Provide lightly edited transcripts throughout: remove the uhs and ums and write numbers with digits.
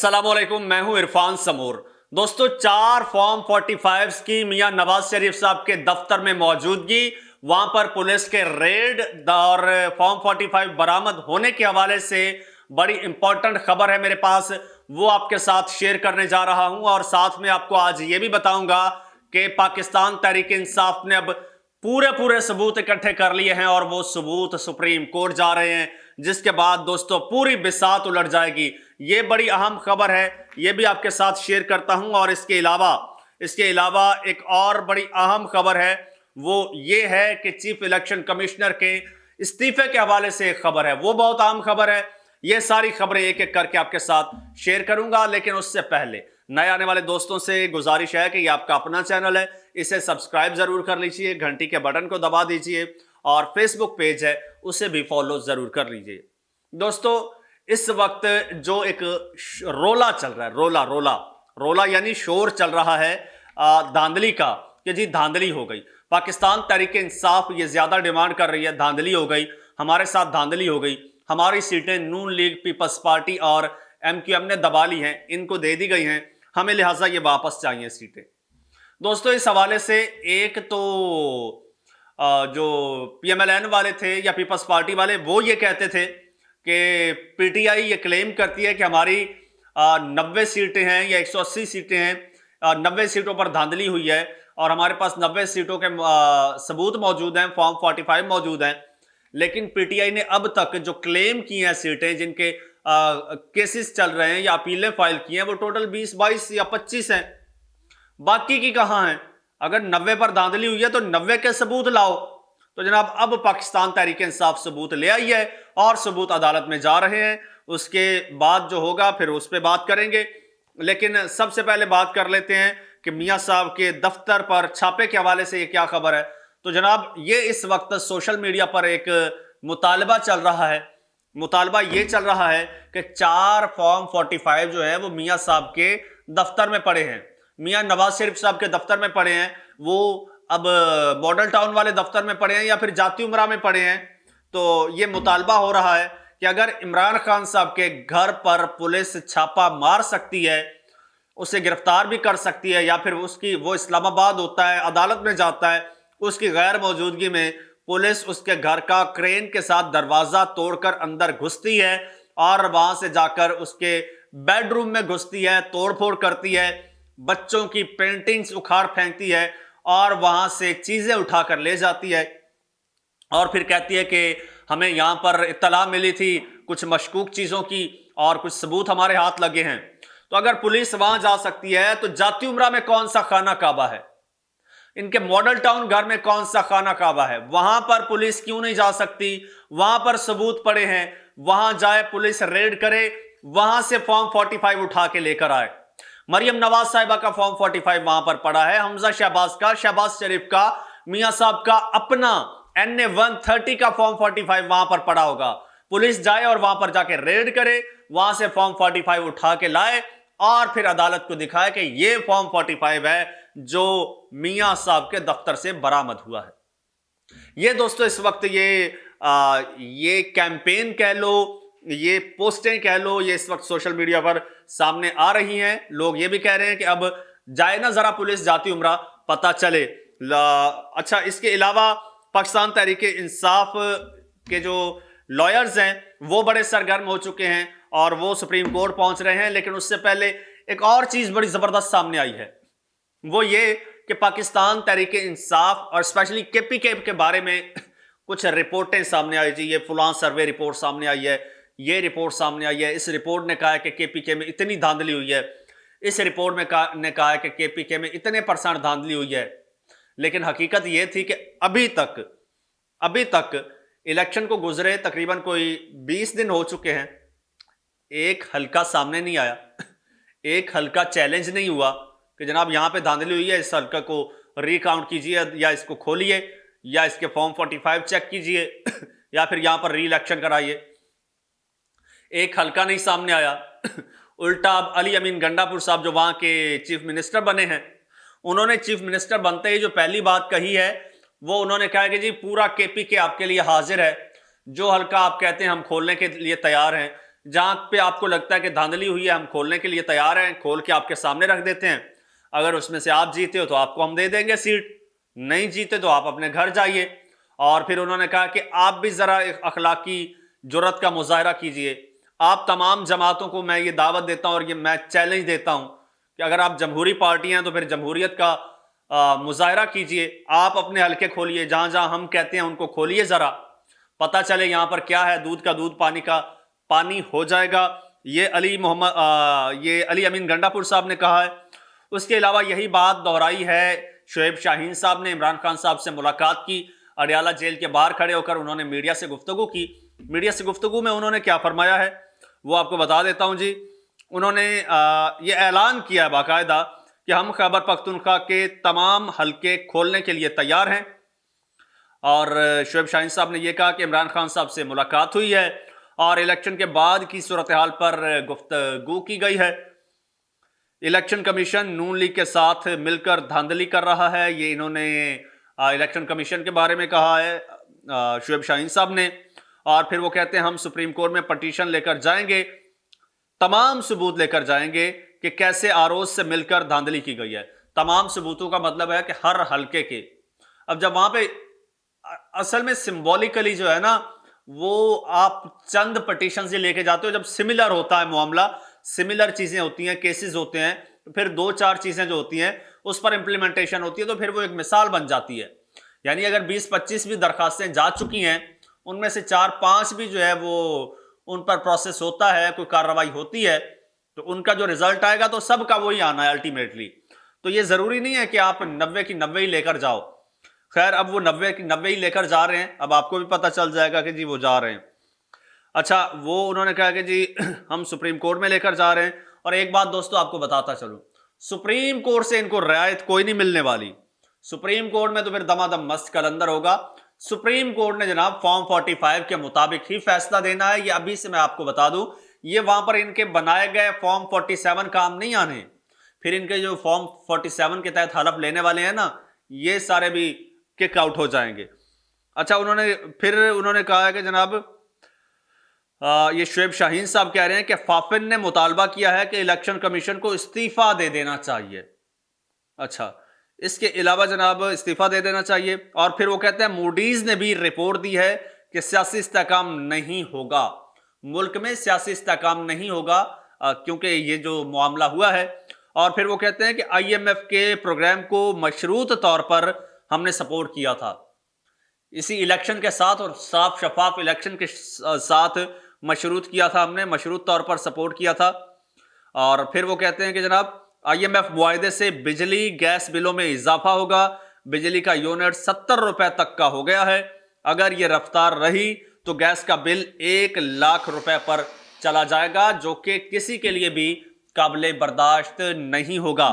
अस्सलामुअलैकुम, मैं हूं इरफान समूर। दोस्तों, 4 फॉर्म 45 की मियां नवाज शरीफ साहब के दफ्तर में मौजूदगी, वहां पर पुलिस के रेड और फॉर्म 45 बरामद होने के हवाले से बड़ी इंपॉर्टेंट खबर है मेरे पास, वो आपके साथ शेयर करने जा रहा हूं। और साथ में आपको आज ये भी बताऊंगा कि पाकिस्तान तहरीक इंसाफ ने अब पूरे पूरे सबूत इकट्ठे कर लिए हैं और वो सबूत सुप्रीम कोर्ट जा रहे हैं, जिसके बाद दोस्तों पूरी बिसात उलट जाएगी। ये बड़ी अहम खबर है, ये भी आपके साथ शेयर करता हूं। और इसके अलावा एक और बड़ी अहम खबर है, वो ये है कि चीफ इलेक्शन कमिश्नर के इस्तीफे के हवाले से एक खबर है, वो बहुत अहम खबर है। ये सारी खबरें एक एक करके आपके साथ शेयर करूंगा, लेकिन उससे पहले नए आने वाले दोस्तों से गुजारिश है कि ये आपका अपना चैनल है, इसे सब्सक्राइब जरूर कर लीजिए, घंटी के बटन को दबा दीजिए और फेसबुक पेज है उसे भी फॉलो जरूर कर लीजिए। दोस्तों, इस वक्त जो एक रोला चल रहा है, रोला यानी शोर चल रहा है धांधली का, कि जी धांधली हो गई। पाकिस्तान तहरीक इंसाफ ये ज्यादा डिमांड कर रही है, धांधली हो गई, हमारे साथ धांधली हो गई, हमारी सीटें नून लीग, पीपल्स पार्टी और MQM ने दबा ली हैं, इनको दे दी गई हैं, हमें लिहाजा ये वापस चाहिए सीटें। दोस्तों, इस हवाले से एक तो जो PMLN वाले थे या पीपल्स पार्टी वाले, वो ये कहते थे कि PTI ये क्लेम करती है कि हमारी 90 सीटें हैं या 180 सीटें हैं, 90 सीटों पर धांधली हुई है और हमारे पास 90 सीटों के सबूत मौजूद हैं, फॉर्म 45 मौजूद हैं। लेकिन PTI ने अब तक जो क्लेम किए हैं सीटें, जिनके केसेस चल रहे हैं या अपीलें फाइल की हैं, वो टोटल 20, 22 या 25 हैं। बाकी की कहां हैं? अगर 90 पर धांधली हुई है तो 90 के सबूत लाओ। तो जनाब, अब पाकिस्तान तहरीक इंसाफ सबूत ले आई है और सबूत अदालत में जा रहे हैं। उसके बाद जो होगा फिर उस पर बात करेंगे, लेकिन सबसे पहले बात कर लेते हैं कि मियां साहब के दफ्तर पर छापे के हवाले से ये क्या खबर है। तो जनाब, ये इस वक्त सोशल मीडिया पर एक मुतालबा चल रहा है। मुतालबा ये चल रहा है कि 4 फॉर्म 45 जो है वो मियां साहब के दफ्तर में पड़े हैं, मियां नवाज शरीफ साहब के दफ्तर में पड़े हैं। वो अब मॉडल टाउन वाले दफ्तर में पड़े हैं या फिर जाती उमरा में पड़े हैं। तो ये मुतालबा हो रहा है कि अगर इमरान खान साहब के घर पर पुलिस छापा मार सकती है, उसे गिरफ्तार भी कर सकती है, या फिर वो इस्लामाबाद होता है, अदालत में जाता है, उसकी गैर मौजूदगी में पुलिस उसके घर का क्रेन के साथ दरवाजा तोड़कर अंदर घुसती है और वहां से जाकर उसके बेडरूम में घुसती है, तोड़फोड़ करती है, बच्चों की पेंटिंग्स उखाड़ फेंकती है और वहां से चीजें उठाकर ले जाती है और फिर कहती है कि हमें यहां पर इत्तला मिली थी कुछ मशकूक चीजों की और कुछ सबूत हमारे हाथ लगे हैं। तो अगर पुलिस वहां जा सकती है तो जाती उमरा में कौन सा खाना काबा है? इनके मॉडल टाउन घर में कौन सा खाना काबा है? वहां पर पुलिस क्यों नहीं जा सकती? वहां पर सबूत पड़े हैं, वहां जाए पुलिस, रेड करे, वहां से फॉर्म 45 उठा के लेकर आए। मरियम नवाज साहिबा का फॉर्म 45 वहां पर पड़ा है, हमजा शहबाज का, शहबाज शरीफ का, मियां साहब का अपना NA 130 का फॉर्म 45 वहां पर पड़ा होगा। पुलिस जाए और वहां पर जाके रेड करे, वहां से फॉर्म 45 उठा के लाए और फिर अदालत को दिखाए कि यह फॉर्म 45 है जो मियां साहब के दफ्तर से बरामद हुआ है। ये दोस्तों, इस वक्त ये कैंपेन कह लो, ये पोस्टें कह लो, ये इस वक्त सोशल मीडिया पर सामने आ रही हैं। लोग ये भी कह रहे हैं कि अब जाए ना जरा पुलिस जाती उमरा, पता चले। अच्छा, इसके अलावा पाकिस्तान तहरीक इंसाफ के जो लॉयर्स हैं वो बड़े सरगर्म हो चुके हैं और वो सुप्रीम कोर्ट पहुंच रहे हैं। लेकिन उससे पहले एक और चीज बड़ी जबरदस्त सामने आई है, वो ये कि पाकिस्तान तहरीक इंसाफ और स्पेशली KPK के बारे में कुछ रिपोर्टें सामने आई जी। ये फुलां सर्वे रिपोर्ट सामने आई है, ये रिपोर्ट सामने आई है। इस रिपोर्ट ने कहा है कि KPK में इतनी धांधली हुई है, इस रिपोर्ट में ने कहा है कि KPK में इतने % धांधली हुई है। लेकिन हकीकत यह थी कि अभी तक इलेक्शन को गुजरे तकरीबन कोई 20 दिन हो चुके हैं, एक हल्का सामने नहीं आया, एक हल्का चैलेंज नहीं हुआ कि जनाब यहां पे धांधली हुई है, इस हल्का को रिकाउंट कीजिए या इसको खोलिए या इसके फॉर्म 45 चेक कीजिए या फिर यहां पर री इलेक्शन कराइए। एक हल्का नहीं सामने आया। उल्टा अब अली अमीन गंडापुर साहब जो वहां के चीफ मिनिस्टर बने हैं, उन्होंने चीफ मिनिस्टर बनते ही जो पहली बात कही है वो उन्होंने कहा कि जी पूरा KPK आपके लिए हाजिर है, जो हल्का आप कहते हैं हम खोलने के लिए तैयार हैं। जहां पे आपको लगता है कि धांधली हुई है, हम खोलने के लिए तैयार हैं, खोल के आपके सामने रख देते हैं। अगर उसमें से आप जीते हो तो आपको हम दे देंगे सीट, नहीं जीते तो आप अपने घर जाइए। और फिर उन्होंने कहा कि आप भी जरा एक अखलाकी जुर्रत का मुजाहरा कीजिए। आप तमाम जमातों को मैं ये दावत देता हूं और ये मैं चैलेंज देता हूं कि अगर आप जमहूरी पार्टी हैं तो फिर जमहूरियत का मुजाहरा कीजिए। आप अपने हलके खोलिए, जहां जहां हम कहते हैं उनको खोलिए, जरा पता चले यहां पर क्या है। दूध का दूध, पानी का पानी हो जाएगा। ये ये अली अमीन गंडापुर साहब ने कहा है। उसके अलावा यही बात दोहराई है शुएब शाहीन साहब ने। इमरान खान साहब से मुलाकात की, अडयाला जेल के बाहर खड़े होकर उन्होंने मीडिया से गुफ्तगू की। मीडिया से गुफ्तगू में उन्होंने क्या फरमाया है वो आपको बता देता हूं जी। उन्होंने ये ऐलान किया है बाकायदा कि हम खैबर पख्तूनख्वा के तमाम हलके खोलने के लिए तैयार हैं। और शुएब शाहीन साहब ने यह कहा कि इमरान खान साहब से मुलाकात हुई है और इलेक्शन के बाद की सूरत हाल पर गुफ्तगू की गई है। इलेक्शन कमीशन नून लीग के साथ मिलकर धांधली कर रहा है, ये इन्होंने इलेक्शन कमीशन के बारे में कहा है शुएब शाहीन साहब ने। और फिर वो कहते हैं हम सुप्रीम कोर्ट में पटिशन लेकर जाएंगे, तमाम सबूत लेकर जाएंगे कि कैसे आरोज से मिलकर धांधली की गई है। तमाम सबूतों का मतलब है कि हर हलके के। अब जब वहां पे असल में सिंबॉलिकली जो है ना, वो आप चंद पटिशन से लेके जाते हो। जब सिमिलर होता है मामला, सिमिलर चीजें होती हैं, केसेस होते हैं, तो फिर दो चार चीजें जो होती हैं उस पर इंप्लीमेंटेशन होती है, तो फिर वो एक मिसाल बन जाती है। यानी अगर 20-25 भी दरखास्तें जा चुकी हैं, उनमें से 4-5 भी जो है वो उन पर प्रोसेस होता है, कोई कार्रवाई होती है, तो उनका जो रिजल्ट आएगा तो सबका वही आना है अल्टीमेटली। तो ये जरूरी नहीं है कि आप 90 की 90 ही लेकर जाओ। खैर, अब वो 90 की 90 ही लेकर जा रहे हैं। अब आपको भी पता चल जाएगा कि जी वो जा रहे हैं। अच्छा, वो उन्होंने कहा कि जी हम सुप्रीम कोर्ट में लेकर जा रहे हैं। और एक बात दोस्तों आपको बताता चलूं, सुप्रीम कोर्ट से इनको रियायत कोई नहीं मिलने वाली। सुप्रीम कोर्ट में तो फिर दमादम मस्त कलंदर होगा। सुप्रीम कोर्ट ने जनाब फॉर्म 45 के मुताबिक ही फैसला देना है। ये अभी से मैं आपको बता दूं, ये वहां पर इनके बनाए गए फॉर्म 47 काम नहीं आने। फिर इनके जो फॉर्म 47 के तहत हलफ लेने वाले हैं ना, ये सारे भी किक आउट हो जाएंगे। अच्छा, उन्होंने कहा है कि जनाब ये शुएब शाहीन साहब कह रहे हैं कि फाफिन ने मुतालबा किया है कि इलेक्शन कमीशन को इस्तीफा दे देना चाहिए। अच्छा, इसके अलावा जनाब इस्तीफा दे देना चाहिए। और फिर वो कहते हैं मूडीज ने भी रिपोर्ट दी है कि सियासी इस्तेहकाम नहीं होगा, मुल्क में सियासी इस्तेहकाम नहीं होगा क्योंकि ये जो मामला हुआ है। और फिर वो कहते हैं कि IMF के प्रोग्राम को मशरूत तौर पर हमने सपोर्ट किया था, इसी इलेक्शन के साथ और साफ शफाफ इलेक्शन के साथ मशरूत किया था, हमने मशरूत तौर पर सपोर्ट किया था। और फिर वो कहते हैं कि जनाब IMF मुआहदे से बिजली गैस बिलों में इजाफा होगा। बिजली का यूनिट 70 रुपए तक का हो गया है। अगर ये रफ्तार रही तो गैस का बिल 1 लाख रुपए पर चला जाएगा, जो कि किसी के लिए भी काबिले बर्दाश्त नहीं होगा।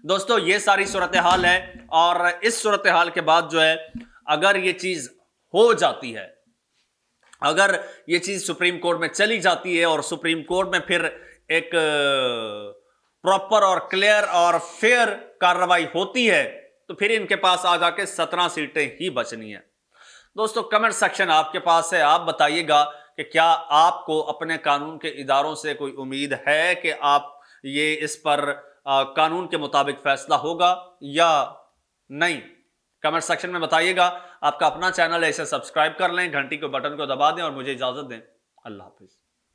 दोस्तों, ये सारी सूरत हाल है। और इस सूरत हाल के बाद जो है, अगर ये चीज हो जाती है, अगर ये चीज सुप्रीम कोर्ट में चली जाती है और सुप्रीम कोर्ट में फिर एक प्रॉपर और क्लियर और फेयर कार्रवाई होती है, तो फिर इनके पास आ जाके 17 सीटें ही बचनी है। दोस्तों, कमेंट सेक्शन आपके पास है, आप बताइएगा कि क्या आपको अपने कानून के इदारों से कोई उम्मीद है कि आप ये इस पर कानून के मुताबिक फैसला होगा या नहीं। कमेंट सेक्शन में बताइएगा। आपका अपना चैनल है, इसे सब्सक्राइब कर लें, घंटी के बटन को दबा दें और मुझे इजाजत दें। अल्लाह हाफिज।